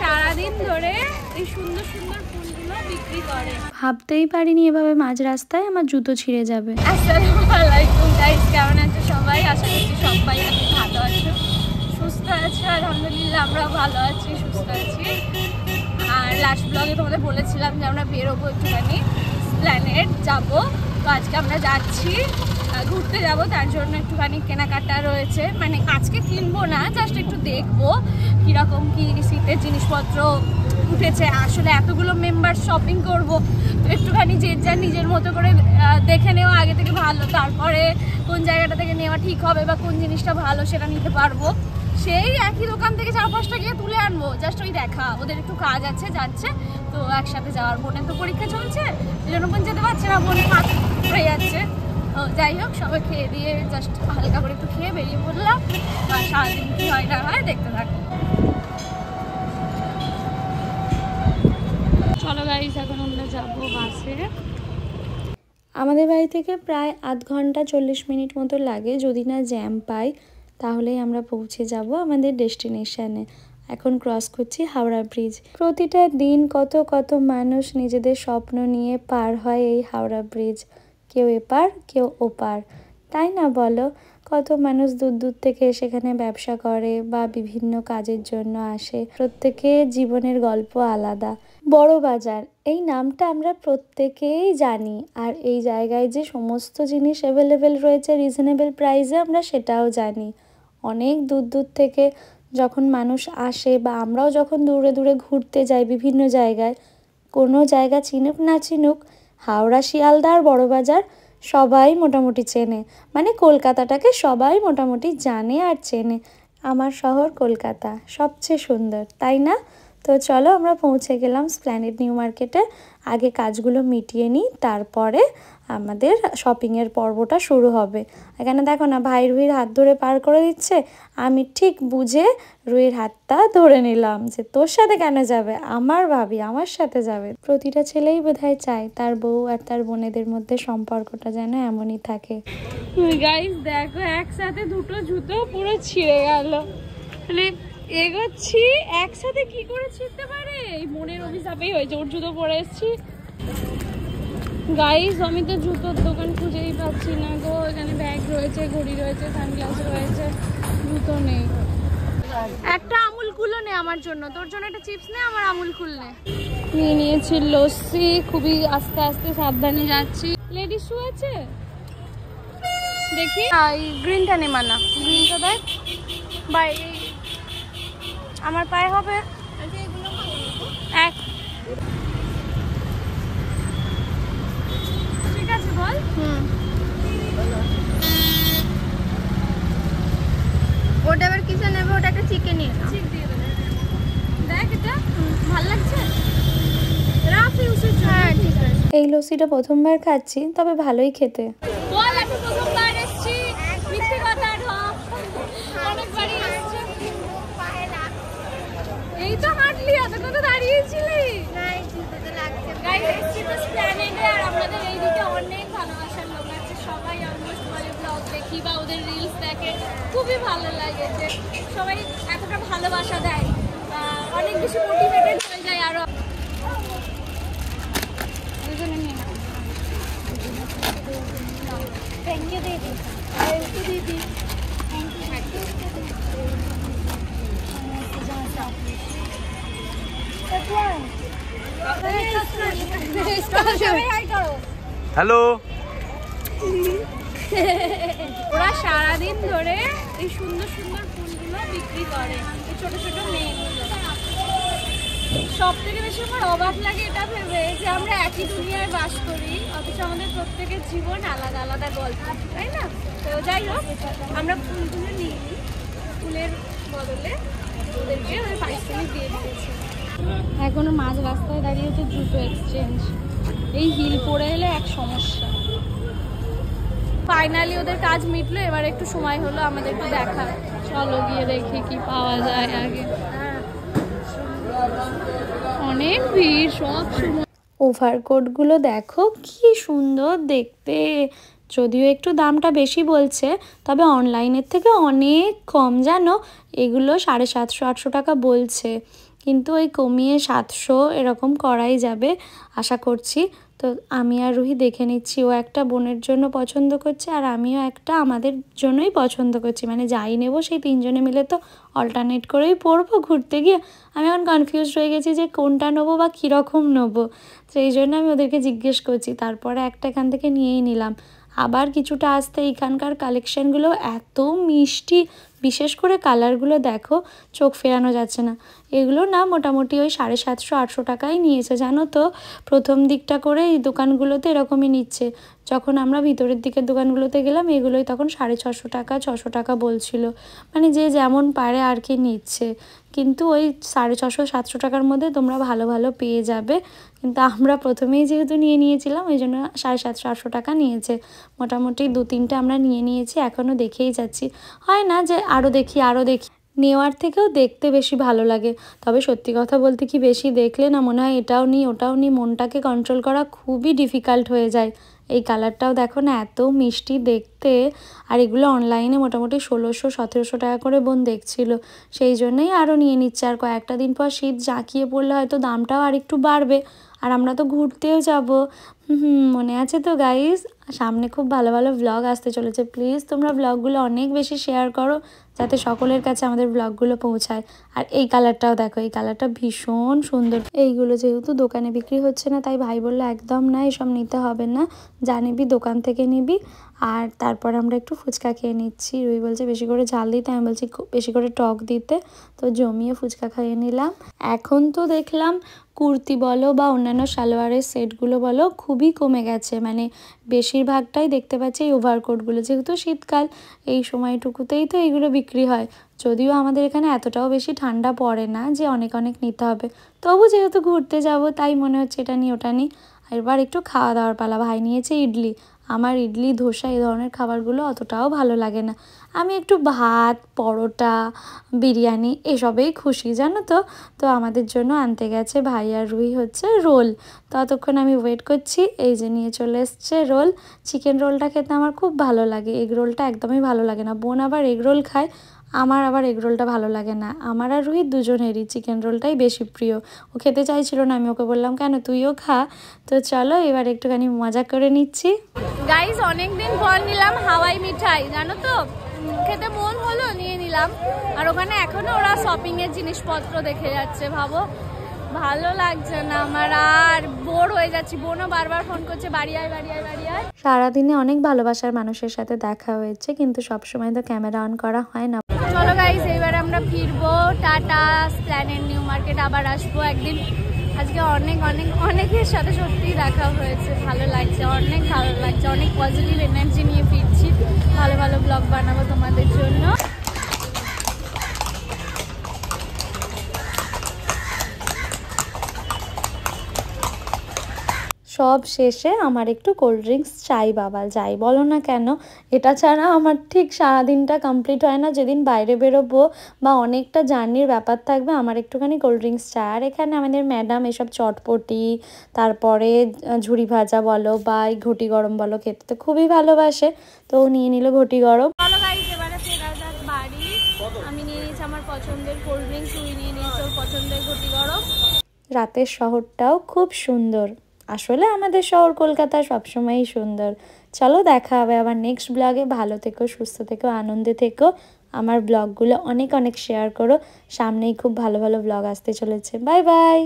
সারাদিন ধরে এই সুন্দর সুন্দর ফুলগুলো বিক্রি করে। ভাবতেই পারিনি এভাবে মাঝ রাস্তায় আমার জুতো ছিঁড়ে যাবে। আসসালামু আলাইকুম গাইস, কেমন আছো সবাই? আশা করছি সবাই অনেক ভালো আছো, সুস্থ আছো। আলহামদুলিল্লাহ আমরা ভালো আছি, সুস্থ আছি। আর লাস্ট ব্লগে তোমাদের বলেছিলাম যে আমরা বেরোবো, একটুখানি প্ল্যানেট যাবো। তো আজকে আমরা যাচ্ছি, ঘুরতে যাব, তার জন্য একটুখানি কেনাকাটা রয়েছে। মানে আজকে কিনবো না, জাস্ট একটু দেখবো কীরকম কী শীতের জিনিসপত্র উঠেছে। আসলে এতগুলো মেম্বার শপিং করব, তো একটুখানি যে যার নিজের মতো করে দেখে নেওয়া আগে থেকে ভালো। তারপরে কোন জায়গাটা থেকে নেওয়া ঠিক হবে বা কোন জিনিসটা ভালো সেটা নিতে পারবো। সেই একই দোকান থেকে 4-5টা গিয়ে তুলে আনবো, জাস্ট ওই দেখা। ওদের একটু কাজ আছে, যাচ্ছে, তো একসাথে যাওয়ার। বোনের তো পরীক্ষা চলছে, এই জন্য বোন যেতে পারছে না, বোন হাত পড়ে যাচ্ছে। যাই হোক, সবাই খেয়ে দিয়ে জাস্ট হালকা করে একটু খেয়ে বেরিয়ে পড়লাম। আর সারাদিন কী হয় না হয় দেখতে থাকো। চলো গাইস, এখন আমরা যাবো বাসে। আমাদের বাড়ি থেকে প্রায় আধ ঘন্টা 40 মিনিট মতো লাগে। যদি না জ্যাম পাই তাহলেই আমরা পৌঁছে যাব আমাদের ডেস্টিনেশনে। এখন ক্রস করছি হাওড়া ব্রিজ। প্রতিটা দিন কত কত মানুষ নিজেদের স্বপ্ন নিয়ে পার হয় এই হাওড়া ব্রিজ। কেউ এপার কেউ ওপার, তাই না বলো? কত মানুষ দূর দূর থেকে সেখানে ব্যবসা করে বা বিভিন্ন কাজের জন্য আসে। প্রত্যেকের জীবনের গল্প আলাদা। বড় বাজার এই নামটা আমরা প্রত্যেকেই জানি, আর এই জায়গায় যে সমস্ত জিনিস অ্যাভেলেবেল রয়েছে রিজনেবল প্রাইসে আমরা সেটাও জানি। অনেক দূর দূর থেকে যখন মানুষ আসে বা আমরাও যখন দূরে দূরে ঘুরতে যাই বিভিন্ন জায়গায়, কোনো জায়গা চিনুক না চিনুক, হাওড়া শিয়ালদা আর বড়বাজার সবাই মোটামুটি চেনে। মানে কলকাতাটাকে সবাই মোটামুটি জানে আর চেনে। আমার শহর কলকাতা সবচেয়ে সুন্দর, তাই না? তো চলো আমরা পৌঁছে গেলাম স্প্ল্যানেড নিউ মার্কেটে। আগে কাজগুলো মিটিয়ে নিই, তারপরে আমাদের শপিংয়ের পর্বটা শুরু হবে। এখানে দেখো না, ভাই রুহির হাত ধরে পার করে দিচ্ছে। আমি ঠিক বুঝে রুহির হাতটা ধরে নিলাম যে তোর সাথে কেন যাবে, আমার ভাবি আমার সাথে যাবে। প্রতিটা ছেলেই বোধহয় চায় তার বউ আর তার বোনেদের মধ্যে সম্পর্কটা যেন এমনই থাকে। গাইস দেখো, একসাথে দুটো জুতো পুরো ছিঁড়ে গেল। মানে এগোচ্ছি, একসাথে কি করে ছিঁড়তে পারে? এই মনের অভিশাপেই হয়েছে। ওর জুতো পরে এসেছি গাইস, আমি তো জুতোর দোকান খুঁজেই পাচ্ছি না গো। এখানে ব্যাগ রয়েছে, ঘড়ি রয়েছে, সানগ্লাস রয়েছে, জুতো নেই। একটা আমুল কুলো নে আমার জন্য, তোর জন্য একটা চিপস নে, আমার আমুল কুল নে। নিয়ে নিয়েছি লস্যি, খুবই আস্তে আস্তে সাবধানে যাচ্ছি। লেডিস শু আছে দেখি, এই গ্রিনটা নে, মানা গ্রিনটা দেখ। বাই, আমার পায়ে হবে এক। ঠিক আছে বল। ওটা আবার কিসে নেবে? ওটা একটা চিকেন নিয়ে নাও। ঠিক দিয়ে দেবে। দেখ এটা ভালো লাগছে, রাফ ইউজের জন্য। হ্যাঁ ঠিক আছে। এই লস্যিটা প্রথমবার খাচ্ছি, তবে ভালোই খেতে। বল, আমি প্রথমবার এসেছি, মিথ্যে কথা ঢপ, অনেকবারই এসেছি। এই তো হাঁটলি, এতক্ষণ তো দাঁড়িয়েছিলি। গাইস, এসেছি তো স্প্ল্যানেডে, আর আমাদের এইদিকে অনেক ভালোবাসার লোক আছে। সবাই অলমোস্ট বলে ব্লগ দেখি বা ওদের রিলস দেখে, খুবই ভালো লাগে যে সবাই এতটা ভালোবাসা দেয়। অনেক বেশি মোটিভেটেড হয়ে যায় আরো। থ্যাংক ইউ দিদি। থ্যাংক ইউ দিদি। হ্যালো। ওরা সারাদিন ধরে এই সুন্দর সুন্দর ফুলগুলো বিক্রি করে, এই ছোট ছোট মেয়েগুলো। সব থেকে বেশি আমার অবাক লাগে এটা ভেবে যে আমরা একই দুনিয়ায় বাস করি, অথচ আমাদের প্রত্যেকের জীবন আলাদা আলাদা গল্প, তাই না? তো যাই হোক, আমরা ফুলগুলো নিই, ফুলের বদলে ওদেরকে ওদের পারিশ্রমিক দিয়ে দিয়েছি। এখনো মাঝ রাস্তায় দাঁড়িয়ে তো জুতো এক্সচেঞ্জ। এই হিল পরে এলে এক সমস্যা। ফাইনালি ওদের কাজ মিটলো, এবার একটু সময় হলো আমাদের একটু দেখা। চলো গিয়ে দেখি কি পাওয়া যায় আগে। অনেক ভিড় সব সময়। ওভারকোটগুলো দেখো কি সুন্দর দেখতে। যদিও একটু দামটা বেশি বলছে, তবে অনলাইনের থেকে অনেক কম, জানো। এগুলো 750-800 টাকা বলছে। কিন্তু ওই কমিয়ে 700 এরকম করাই যাবে আশা করছি। তো আমি আর রুহি দেখে নিচ্ছি, ও একটা বোনের জন্য পছন্দ করছে আর আমিও একটা আমাদের জন্যই পছন্দ করছি, মানে যাই নেব সেই 3 জনে মিলে তো অল্টারনেট করেই পরবো ঘুরতে গিয়ে। আমি এখন কনফিউজ হয়ে গেছি যে কোনটা নেবো বা কীরকম নেবো, সেই জন্য আমি ওদেরকে জিজ্ঞেস করছি, তারপরে একটা এখান থেকে নিয়েই নিলাম। আবার কিছুটা আসতে এখানকার কালেকশানগুলো এত মিষ্টি, বিশেষ করে কালারগুলো দেখো, চোখ ফেরানো যাচ্ছে না। এগুলো না মোটামুটি ওই 750-800 টাকাই নিয়েছে জানো তো। প্রথম দিকটা করে এই দোকানগুলোতে এরকমই নিচ্ছে, যখন আমরা ভিতরের দিকের দোকানগুলোতে গেলাম এগুলোই তখন 650 টাকা 600 টাকা বলছিল, মানে যে যেমন পারে আর কি নিচ্ছে। কিন্তু ওই 650-700 টাকার মধ্যে তোমরা ভালো ভালো পেয়ে যাবে, কিন্তু আমরা প্রথমেই যেহেতু নিয়ে নিয়েছিলাম ওই জন্য 750-800 টাকা নিয়েছে। মোটামুটি 2-3টে আমরা নিয়ে নিয়েছি, এখনও দেখেই যাচ্ছি। হয় না যে আরও দেখি নেওয়ার থেকেও দেখতে বেশি ভালো লাগে। তবে সত্যি কথা বলতে কি, বেশি দেখলে না মনে হয় এটাও নিই ওটাও নিই, মনটাকে কন্ট্রোল করা খুবই ডিফিকাল্ট হয়ে যায়। এই কালারটাও দেখো না এত মিষ্টি দেখতে, আর এগুলো অনলাইনে মোটামুটি 1600-1700 টাকা করে বোন দেখছিল, সেই জন্যই আরও নিয়ে নিচ্ছে। আর কয়েকটা দিন পর শীত জাঁকিয়ে পড়লে হয়তো দামটাও আর একটু বাড়বে, আর আমরা তো ঘুরতেও যাব। মনে আছে তো গাইস, সামনে খুব ভালো ভালো ব্লগ আসতে চলেছে। প্লিজ তোমরা ব্লগগুলো অনেক বেশি শেয়ার করো যাতে সকলের কাছে আমাদের ব্লগগুলো পৌঁছায়। আর এই কালারটাও দেখো, এই কালারটা ভীষণ সুন্দর। এইগুলো যেহেতু দোকানে বিক্রি হচ্ছে না তাই ভাই বললো একদম না, এসব নিতে হবে না, যা নিবি দোকান থেকে নিবি। আর তারপর আমরা একটু ফুচকা খেয়ে নিচ্ছি। রুই বলছে বেশি করে ঝাল দিতে, আমি বলছি বেশি করে টক দিতে, তো জমিয়ে ফুচকা খাইয়ে নিলাম। এখন তো দেখলাম কুর্তি বলো বা অন্যান্য সালোয়ারের সেটগুলো বলো খুবই কমে গেছে, মানে বেশিরভাগটাই দেখতে পাচ্ছি এই ওভারকোটগুলো, যেহেতু শীতকাল এই সময়টুকুতেই তো এইগুলো বিক্রি হয়। যদিও আমাদের এখানে এতটাও বেশি ঠান্ডা পড়ে না যে অনেক অনেক নিতে হবে, তবু যেহেতু ঘুরতে যাব তাই মনে হচ্ছে এটা নিই ওটা নিই। এবার একটু খাওয়া দাওয়ার পালা। ভাই নিয়েছে ইডলি, আমার ইডলি ধোসা এই ধরনের খাবারগুলো অতটাও ভালো লাগে না, আমি একটু ভাত পরোটা বিরিয়ানি এসবেই খুশি জানো তো। তো আমাদের জন্য আনতে গেছে ভাই আর রুই হচ্ছে রোল। ততক্ষণ আমি ওয়েট করছি, এই যে নিয়ে চলে এসছে রোল। চিকেন রোলটা খেতে আমার খুব ভালো লাগে, এগ রোলটা একদমই ভালো লাগে না। বোন আবার এগ রোল খায়, আমার আবার এগ রোলটা ভালো লাগে না। আমার আর রুহি দুজনেরই চিকেন রোলটাই বেশি প্রিয়। ও খেতে চাইছিল না, আমি ওকে বললাম কেন তুইও খা। তো চলো এবার একটুখানি মজা করে নিচ্ছি। গাইস অনেকদিন পর নিলাম হাওয়াই মিঠাই, জানো তো, খেতে মন হলো নিয়ে নিলাম। আর ওখানে এখনো ওরা শপিং এর জিনিসপত্র দেখে যাচ্ছে, ভাবো ভালো লাগছে না আমার, আর বোর হয়ে যাচ্ছি। বোনও বারবার ফোন করছে বাড়ি আয় বাড়ি আয় বাড়ি আয়। সারাদিনে অনেক ভালোবাসার মানুষের সাথে দেখা হয়েছে, কিন্তু সবসময় তো ক্যামেরা অন করা হয় না। চলো গাইস এবার আমরা ফিরবো, টাটা, প্ল্যানেট নিউ মার্কেট আবার আসবো একদিন। আজকে অনেক অনেক অনেকের সাথে সত্যিই দেখা হয়েছে, ভালো লাগছে, অনেক ভালো লাগছে, অনেক পজিটিভ এনার্জি নিয়ে ফিরছি। ভালো ভালো ব্লগ বানাবো তোমাদের জন্য। সব শেষে আমার একটু কোল্ড ড্রিঙ্কস চাই বাবা, যাই বলো না কেন, এটা ছাড়া আমার ঠিক সারাদিনটা কমপ্লিট হয় না। যেদিন বাইরে বেরোবো বা অনেকটা জার্নির ব্যাপার থাকবে আমার একটুখানি কোল্ড ড্রিঙ্কস চাই। আর এখানে আমাদের ম্যাডাম এসব চটপটি তারপরে ঝুড়ি ভাজা বলো বা এই ঘটি গরম বলো খেতে তো খুবই ভালোবাসে, তো নিয়ে নিল ঘটি গরম। চলো গাইস এবারে ফেরা যাক বাড়ি। আমি নিয়ে নিয়েছি আমার পছন্দের কোল্ড ড্রিঙ্কস, তুই নিয়ে নিয়েছি ওর পছন্দের ঘটি গরম। রাতের শহরটাও খুব সুন্দর, আসলে আমাদের শহর কলকাতা সবসময়ই সুন্দর। চলো দেখা হবে আবার নেক্সট ব্লগে। ভালো থেকো, সুস্থ থেকো, আনন্দে থেকো। আমার ব্লগগুলো অনেক অনেক শেয়ার করো, সামনেই খুব ভালো ভালো ব্লগ আসতে চলেছে। Bye bye.